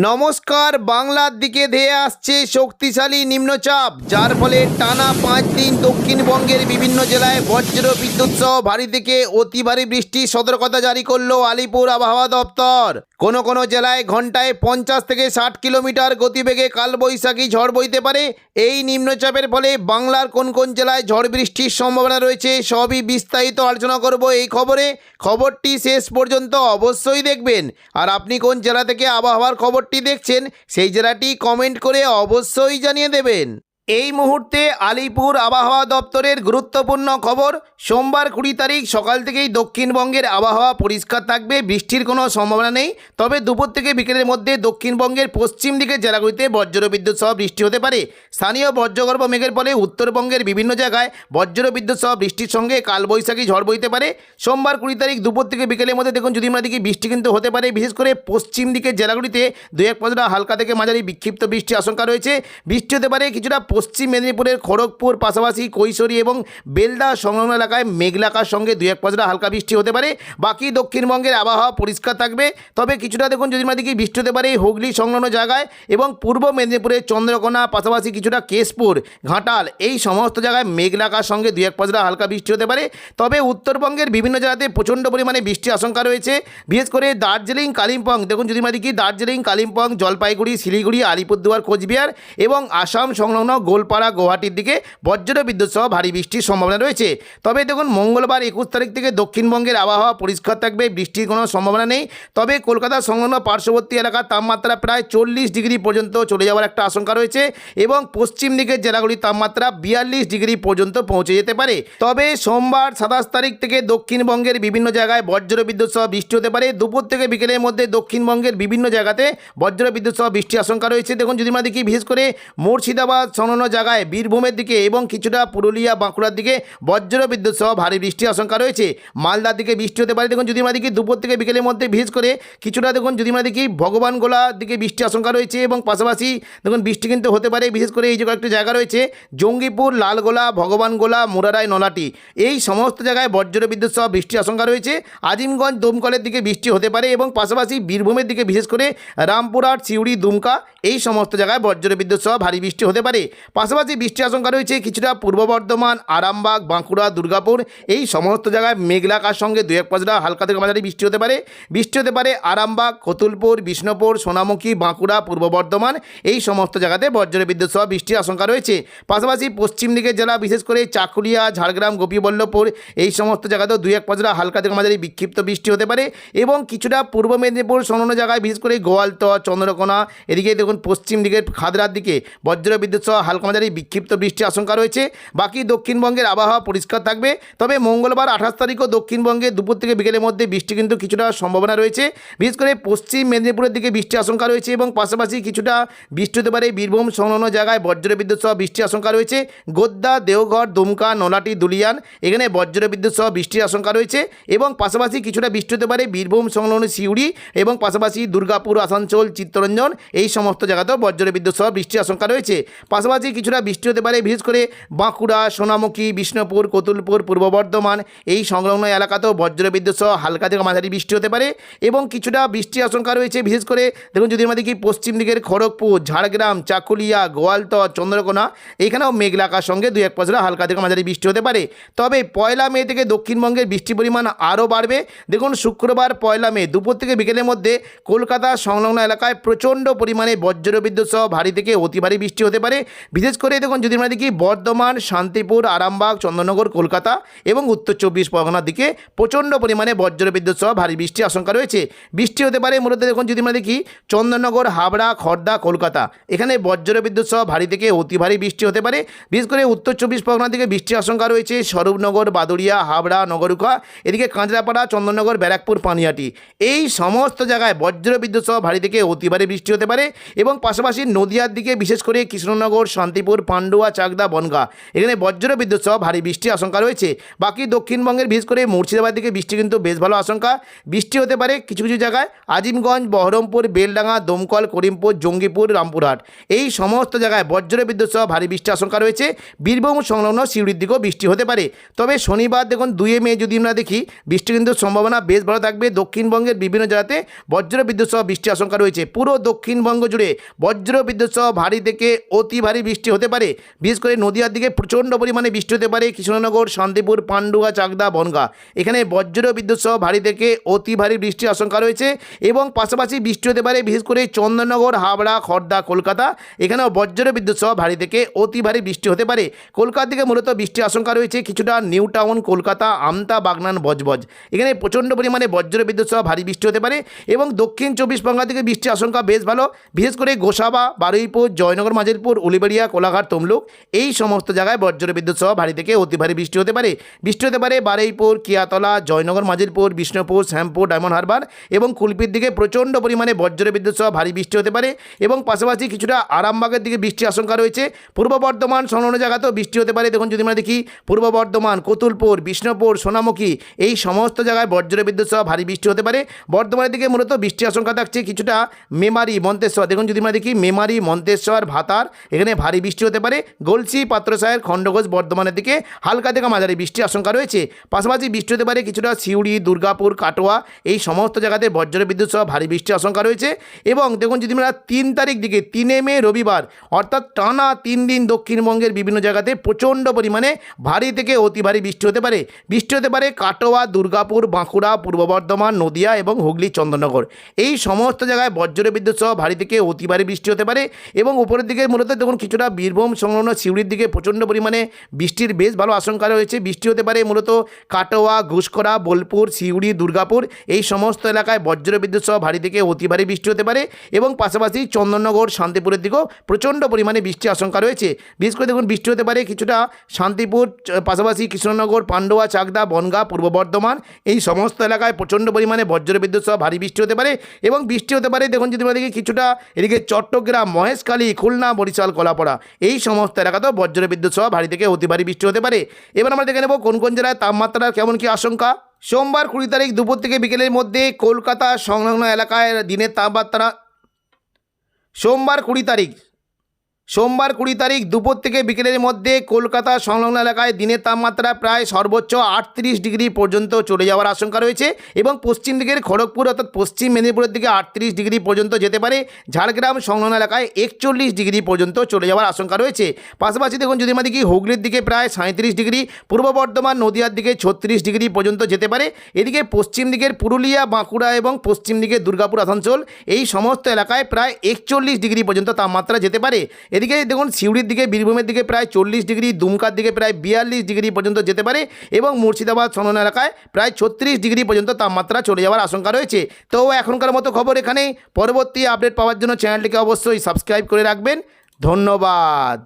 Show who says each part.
Speaker 1: নমস্কার। বাংলার দিকে ধেয়ে আসছে শক্তিশালী নিম্নচাপ, যার ফলে টানা 5 দিন দক্ষিণবঙ্গের বিভিন্ন জেলায় বজ্র বিদ্যুৎ সহ ভারী থেকে অতি ভারী বৃষ্টির সতর্কতা জারি করলো আলিপুর আবহাওয়া দপ্তর। কোনো জেলায় ঘন্টায় 50 থেকে 60 কিলোমিটার গতিবেগে কালবৈশাখী ঝড় বইতে পারে। এই নিম্নচাপের ফলে বাংলার কোন জেলায় ঝড় বৃষ্টির সম্ভাবনা রয়েছে সবই বিস্তারিত আলোচনা করব এই খবরটি শেষ পর্যন্ত অবশ্যই দেখবেন। আর আপনি কোন জেলা থেকে আবহাওয়ার খবরটি দেখছেন সেই জেলাটি কমেন্ট করে অবশ্যই জানিয়ে দেবেন। এই মুহূর্তে আলিপুর আবহাওয়া দপ্তরের গুরুত্বপূর্ণ খবর। সোমবার 20 তারিখ সকাল থেকেই দক্ষিণবঙ্গের আবহাওয়া পরিষ্কার থাকবে, বৃষ্টির কোনো সম্ভাবনা নেই। তবে দুপুর থেকে বিকেলের মধ্যে দক্ষিণবঙ্গের পশ্চিম দিকের জেলাগুলিতে বজ্রবিদ্যুৎ সহ বৃষ্টি হতে পারে। স্থানীয় বজ্রগর্ভ মেঘের ফলে উত্তরবঙ্গের বিভিন্ন জায়গায় বজ্রবিদ্যুৎ সহ বৃষ্টির সঙ্গে কালবৈশাখী ঝড় বইতে পারে। সোমবার 20 তারিখ দুপুর থেকে বিকেলের মধ্যে দেখুন যদি আমরা দেখি বৃষ্টি কিন্তু হতে পারে। বিশেষ করে পশ্চিম দিকের জেলাগুলিতে 2-1 পশলা হালকা থেকে মাঝারি বিক্ষিপ্ত বৃষ্টির আশঙ্কা রয়েছে। বৃষ্টি হতে পারে কিছুটা পশ্চিম মেদিনীপুরের খড়গপুর, পাশাপাশি কৈশোরী এবং বেলদা সংলগ্ন এলাকায় মেঘলাকার সঙ্গে 2-1 পশলা হালকা বৃষ্টি হতে পারে। বাকি দক্ষিণবঙ্গের আবহাওয়া পরিষ্কার থাকবে। তবে কিছুটা দেখুন যদি আমরা দেখি বৃষ্টি হতে পারে হুগলি সংলগ্ন জায়গায় এবং পূর্ব মেদিনীপুরের চন্দ্রকোনা, পাশাপাশি কিছুটা কেশপুর, ঘাটাল এই সমস্ত জায়গায় মেঘলাকার সঙ্গে 2-1 পশলা হালকা বৃষ্টি হতে পারে। তবে উত্তরবঙ্গের বিভিন্ন জেলাতে প্রচণ্ড পরিমাণে বৃষ্টির আশঙ্কা রয়েছে। বিশেষ করে দার্জিলিং, কালিম্পং, দেখুন যদি আমরা দেখি দার্জিলিং, কালিম্পং, জলপাইগুড়ি, শিলিগুড়ি, আলিপুরদুয়ার, কোচবিহার এবং আসাম সংলগ্ন গোলপাড়া, গুয়াহাটির দিকে বজ্র বিদ্যুৎ সহ ভারী বৃষ্টির সম্ভাবনা রয়েছে। তবে দেখুন মঙ্গলবার 21 তারিখ থেকে দক্ষিণবঙ্গের আবহাওয়া পরিষ্কার থাকবে, বৃষ্টির কোনো সম্ভাবনা নেই। তবে কলকাতা সংলগ্ন পার্শ্ববর্তী এলাকার তাপমাত্রা প্রায় 40 ডিগ্রি পর্যন্ত চলে যাওয়ার একটা আশঙ্কা রয়েছে এবং পশ্চিম দিকের জেলাগুলির তাপমাত্রা 42 ডিগ্রি পর্যন্ত পৌঁছে যেতে পারে। তবে সোমবার 27 তারিখ থেকে দক্ষিণবঙ্গের বিভিন্ন জায়গায় বজ্র বিদ্যুৎ সহ বৃষ্টি হতে পারে। দুপুর থেকে বিকেলের মধ্যে দক্ষিণবঙ্গের বিভিন্ন জায়গাতে বজ্র বিদ্যুৎ সহ বৃষ্টির আশঙ্কা রয়েছে। দেখুন যদি আমরা দেখি বিশেষ করে মুর্শিদাবাদ সংলগ্ন জায়গায়, বীরভূমের দিকে এবং কিছুটা পুরুলিয়া, বাঁকুড়ার দিকে বজ্র বিদ্যুৎ সহ ভারী বৃষ্টির আশঙ্কা রয়েছে। মালদার দিকে বৃষ্টি হতে পারে। দেখুন যদি আমরা দেখি দুপুর থেকে বিকেলের মধ্যে বিশেষ করে কিছুটা দেখুন যদি আমরা দেখি ভগবানগোলার দিকে বৃষ্টির আশঙ্কা রয়েছে এবং পাশাপাশি দেখুন বৃষ্টি কিন্তু হতে পারে। বিশেষ করে এই যে কয়েকটি জায়গা রয়েছে জঙ্গিপুর, লালগোলা, ভগবানগোলা, মুরারাই, নলাটি এই সমস্ত জায়গায় বজ্র বিদ্যুৎ সহ বৃষ্টির আশঙ্কা রয়েছে। আজিমগঞ্জ, দমকলের দিকে বৃষ্টি হতে পারে এবং পাশাপাশি বীরভূমের দিকে বিশেষ করে রামপুরহাট, সিউড়ি, দুমকা এই সমস্ত জায়গায় বজ্র বিদ্যুৎ সহ ভারী বৃষ্টি হতে পারে। পাশাপাশি বৃষ্টির আশঙ্কা রয়েছে কিছুটা পূর্ব বর্ধমান, আরামবাগ, বাঁকুড়া, দুর্গাপুর এই সমস্ত জায়গায় মেঘলাকার সঙ্গে 2-1 পশলা হালকা থেকে মাঝারি বৃষ্টি হতে পারে। আরামবাগ, কতুলপুর, বিষ্ণুপুর, সোনামুখী, বাঁকুড়া, পূর্ব বর্ধমান এই সমস্ত জায়গাতে বজ্র বিদ্যুৎ সহ বৃষ্টির আশঙ্কা রয়েছে। পাশাপাশি পশ্চিম দিকের জেলা বিশেষ করে চাকুলিয়া, ঝাড়গ্রাম, গোপীবল্লভপুর এই সমস্ত জায়গাতেও 2-1 পশলা হালকা থেকে মাঝারি বিক্ষিপ্ত বৃষ্টি হতে পারে এবং কিছুটা পূর্ব মেদিনীপুর সংলগ্ন জায়গায় বিশেষ করে গোয়ালতর, চন্দ্রকোনা এদিকে দেখুন পশ্চিম দিকের খাদরার দিকে বজ্র বিদ্যুৎ সহ হালকা মাঝারি বিক্ষিপ্ত বৃষ্টির আশঙ্কা রয়েছে। বাকি দক্ষিণবঙ্গের আবহাওয়া পরিষ্কার থাকবে। তবে মঙ্গলবার 28 তারিখও দক্ষিণবঙ্গে দুপুর থেকে বিকেলের মধ্যে বৃষ্টি কিন্তু কিছুটা সম্ভাবনা রয়েছে। বিশেষ করে পশ্চিম মেদিনীপুরের দিকে বৃষ্টির আশঙ্কা রয়েছে এবং পাশাপাশি কিছুটা বৃষ্টি হতে পারে বীরভূম সংলগ্ন জায়গায় বজ্র বিদ্যুৎ সহ বৃষ্টির আশঙ্কা রয়েছে। গোদ্দা, দেওঘর, দুমকা, নলাটি, দুলিয়ান এখানে বজ্র বিদ্যুৎ সহ বৃষ্টির আশঙ্কা রয়েছে এবং পাশাপাশি কিছুটা বৃষ্টি হতে পারে বীরভূম সংলগ্ন সিউড়ি এবং পাশাপাশি দুর্গাপুর, আসানসোল, চিত্তরঞ্জন এই সমস্ত জায়গাতেও বজ্র বিদ্যুৎ সহ বৃষ্টির আশঙ্কা রয়েছে। পাশাপাশি কিছুটা বৃষ্টি হতে পারে বিশেষ করে বাঁকুড়া, সোনামুখী, বিষ্ণুপুর, কতুলপুর, পূর্ব বর্ধমান এই সংলগ্ন এলাকাতেও বজ্র বিদ্যুৎ সহ হালকা থেকে মাঝারি বৃষ্টি হতে পারে এবং কিছুটা বৃষ্টির আশঙ্কা রয়েছে বিশেষ করে দেখুন যদি আমরা দেখি পশ্চিম দিকের খড়গপুর, ঝাড়গ্রাম, চাকুলিয়া, গোয়ালতর, চন্দ্রকোনা এখানেও মেঘলাকার সঙ্গে 2-1 পশলা হালকা থেকে মাঝারি বৃষ্টি হতে পারে। তবে 1 মে থেকে দক্ষিণবঙ্গের বৃষ্টির পরিমাণ আরও বাড়বে। দেখুন শুক্রবার 1 মে দুপুর থেকে বিকেলের মধ্যে কলকাতা সংলগ্ন এলাকায় প্রচণ্ড পরিমাণে বজ্র বিদ্যুৎ সহ ভারী থেকে অতি ভারী বৃষ্টি হতে পারে। বিশেষ করে দেখুন যদি আমরা দেখি বর্ধমান, শান্তিপুর, আরামবাগ, চন্দননগর, কলকাতা এবং উত্তর 24 পরগনার দিকে প্রচণ্ড পরিমাণে বজ্র বিদ্যুৎ সহ ভারী বৃষ্টির আশঙ্কা রয়েছে। বৃষ্টি হতে পারে মূলত দেখুন যদি আমরা দেখি চন্দননগর, হাবড়া, খড়দা, কলকাতা এখানে বজ্র বিদ্যুৎ সহ ভারী থেকে অতি ভারী বৃষ্টি হতে পারে। বিশেষ করে উত্তর 24 পরগনার দিকে বৃষ্টির আশঙ্কা রয়েছে স্বরূপনগর, বাদুড়িয়া, হাবড়া, নগরুকা এদিকে কাঁচরাপাড়া, চন্দননগর, ব্যারাকপুর, পানিহাটি এই সমস্ত জায়গায় বজ্র বিদ্যুৎ সহ ভারী থেকে অতি ভারী বৃষ্টি হতে পারে এবং পাশাপাশি নদিয়ার দিকে বিশেষ করে কৃষ্ণনগর, শান্তিপুর, পান্ডুয়া, চাকদা, বনগাঁ এখানে বজ্র বিদ্যুৎ সহ ভারী বৃষ্টির আশঙ্কা রয়েছে। বাকি দক্ষিণবঙ্গের বিশেষ করে মুর্শিদাবাদ দিকে বৃষ্টি কিন্তু বেশ ভালো আশঙ্কা। বৃষ্টি হতে পারে কিছু কিছু জায়গায় আজিমগঞ্জ, বহরমপুর, বেলডাঙ্গা, দমকল, করিমপুর, জঙ্গিপুর, রামপুরহাট এই সমস্ত জায়গায় বজ্র বিদ্যুৎ সহ ভারী বৃষ্টির আশঙ্কা রয়েছে। বীরভূম সংলগ্ন সিউড়ির দিকেও বৃষ্টি হতে পারে। তবে শনিবার দেখুন 2 মে যদি আমরা দেখি বৃষ্টি কিন্তু সম্ভাবনা বেশ ভালো থাকবে। দক্ষিণবঙ্গের বিভিন্ন জায়গাতে বজ্র বিদ্যুৎ সহ বৃষ্টির আশঙ্কা রয়েছে। পুরো দক্ষিণবঙ্গ জুড়ে বজ্র বিদ্যুৎ সহ ভারী থেকে অতি ভারী বৃষ্টি হতে পারে। বিশেষ করে নদীয়ার দিকে প্রচণ্ড পরিমাণে বৃষ্টি হতে পারে। কৃষ্ণনগর, শান্তিপুর, পান্ডুয়া, চাকদা, বনগাঁ এখানে বজ্র বিদ্যুৎ সহ ভারী থেকে অতি ভারী বৃষ্টির আশঙ্কা রয়েছে। এবং পাশাপাশি বৃষ্টি হতে পারে বিশেষ করে চন্দননগর, হাবড়া, খড়দা, কলকাতা এখানেও বজ্র বিদ্যুৎ সহ ভারী থেকে অতি ভারী বৃষ্টি হতে পারে। কলকাতা দিকে মূলত বৃষ্টির আশঙ্কা রয়েছে কিছুটা নিউ টাউন, কলকাতা, আমতা, বাগনান, বজবজ এখানে প্রচণ্ড পরিমাণে বজ্র বিদ্যুৎ সহ ভারী বৃষ্টি হতে পারে। এবং দক্ষিণ 24 পরগনা দিকে বৃষ্টির আশঙ্কা বেশ ভালো। বিশেষ করে গোসাবা, বারুইপুর, জয়নগর, মাঝেরপুর, উলিবেড়িয়া, কোলাঘাট, তমলুক এই সমস্ত জায়গায় বজ্র বিদ্যুৎ সহ ভারী থেকে অতি ভারী বৃষ্টি হতে পারে। বৃষ্টি হতে পারে বারুইপুর, কিয়াতলা, জয়নগর, মাঝেরপুর, বিষ্ণুপুর, শ্যামপুর, ডায়মন্ড হারবার এবং কুলপির দিকে প্রচণ্ড পরিমাণে বজ্র বিদ্যুৎ সহ ভারী বৃষ্টি হতে পারে। এবং পাশাপাশি কিছুটা আরামবাগের দিকে বৃষ্টির আশঙ্কা রয়েছে। পূর্ব বর্ধমান সংলগ্ন জায়গাতেও বৃষ্টি হতে পারে। দেখুন যদি আমরা দেখি পূর্ব বর্ধমান, কতুলপুর, বিষ্ণুপুর, সোনামুখী এই সমস্ত জায়গায় বজ্র বিদ্যুৎ সহ ভারী বৃষ্টি হতে পারে। বর্ধমানের দিকে মূলত বৃষ্টির আশঙ্কা থাকছে কিছুটা মেমারি, মন্তেশ্বর দেখুন যদি আমরা দেখি মেমারি, মন্তেশ্বর, ভাতার এখানে ভারী বৃষ্টি হতে পারে। গলসি, পাত্রসাহের, খণ্ডঘোষ বর্ধমানের দিকে হালকা থেকে মাঝারি বৃষ্টির আশঙ্কা রয়েছে। পাশাপাশি বৃষ্টি হতে পারে কিছুটা সিউড়ি, দুর্গাপুর, কাটোয়া এই সমস্ত জায়গাতে বজ্র বিদ্যুৎ সহ ভারী বৃষ্টির আশঙ্কা রয়েছে। এবং দেখুন যদি আমরা 3 তারিখ দিকে 3 মে রবিবার অর্থাৎ টানা 3 দিন দক্ষিণবঙ্গের বিভিন্ন জায়গাতে প্রচণ্ড পরিমাণে ভারী থেকে অতি ভারী বৃষ্টি হতে পারে। বৃষ্টি হতে পারে কাটোয়া, দুর্গাপুর, বাঁকুড়া, পূর্ব বর্ধমান, নদিয়া এবং হুগলি, চন্দননগর এই সমস্ত জায়গায় বজ্র বিদ্যুৎ সহ ভারী থেকে অতি ভারী বৃষ্টি হতে পারে। এবং উপরের দিকে মূলত দেখুন কিছুটা বীরভূম সংলগ্ন সিউড়ির দিকে প্রচণ্ড পরিমাণে বৃষ্টির বেশ ভালো আশঙ্কা রয়েছে। বৃষ্টি হতে পারে মূলত কাটোয়া, ঘুষকরা, বোলপুর, সিউড়ি, দুর্গাপুর এই সমস্ত এলাকায় বজ্র বিদ্যুৎ সহ ভারী থেকে অতি ভারী বৃষ্টি হতে পারে। এবং পাশাপাশি চন্দননগর, শান্তিপুরের দিকেও প্রচণ্ড পরিমাণে বৃষ্টির আশঙ্কা রয়েছে। বিশেষ করে দেখুন বৃষ্টি হতে পারে কিছুটা শান্তিপুর, পাশাপাশি কৃষ্ণনগর, পান্ডুয়া, চাকদা, বনগাঁ, পূর্ব বর্ধমান এই সমস্ত এলাকায় প্রচণ্ড পরিমাণে বজ্র বিদ্যুৎ সহ ভারী বৃষ্টি হতে পারে। এবং বৃষ্টি হতে পারে দেখুন যদি আমরা দেখি কিছুটা এদিকে চট্টগ্রাম, মহেশখালী, খুলনা, বরিশাল, কলাপাড়া এই সমস্ত এলাকাতেও বজ্র বিদ্যুৎ সহ ভারী থেকে অতি ভারী বৃষ্টি হতে পারে। এবার আমরা দেখে নেব কোন কোন জেলায় তাপমাত্রার কেমন কি আশঙ্কা। সোমবার 20 তারিখ দুপুর থেকে বিকেলের মধ্যে কলকাতা সংলগ্ন এলাকায় দিনের তাপমাত্রা সোমবার 20 তারিখ দুপুর থেকে বিকেলের মধ্যে কলকাতা সংলগ্ন এলাকায় দিনের তাপমাত্রা প্রায় সর্বোচ্চ 38 ডিগ্রি পর্যন্ত চলে যাওয়ার আশঙ্কা রয়েছে। এবং পশ্চিম দিকের খড়গপুর অর্থাৎ পশ্চিম মেদিনীপুরের দিকে 38 ডিগ্রি পর্যন্ত যেতে পারে। ঝাড়গ্রাম সংলগ্ন এলাকায় 41 ডিগ্রি পর্যন্ত চলে যাওয়ার আশঙ্কা রয়েছে। পাশাপাশি দেখুন যদি আমরা দেখি হুগলির দিকে প্রায় 37 ডিগ্রি, পূর্ব বর্ধমান, নদিয়ার দিকে 36 ডিগ্রি পর্যন্ত যেতে পারে। এদিকে পশ্চিম দিকের পুরুলিয়া, বাঁকুড়া এবং পশ্চিম দিকে দুর্গাপুর, আসানসোল এই সমস্ত এলাকায় প্রায় 41 ডিগ্রি পর্যন্ত তাপমাত্রা যেতে পারে। এদিকে দেখুন সিউড়ির দিকে, বীরভূমের দিকে প্রায় 40 ডিগ্রি, দুমকার দিকে প্রায় 42 ডিগ্রি পর্যন্ত যেতে পারে। এবং মুর্শিদাবাদ সংলগ্ন এলাকায় প্রায় 36 ডিগ্রি পর্যন্ত তাপমাত্রা চলে যাওয়ার আশঙ্কা রয়েছে। তো এখনকার মতো খবর এখানেই। পরবর্তী আপডেট পাওয়ার জন্য চ্যানেলটিকে অবশ্যই সাবস্ক্রাইব করে রাখবেন। ধন্যবাদ।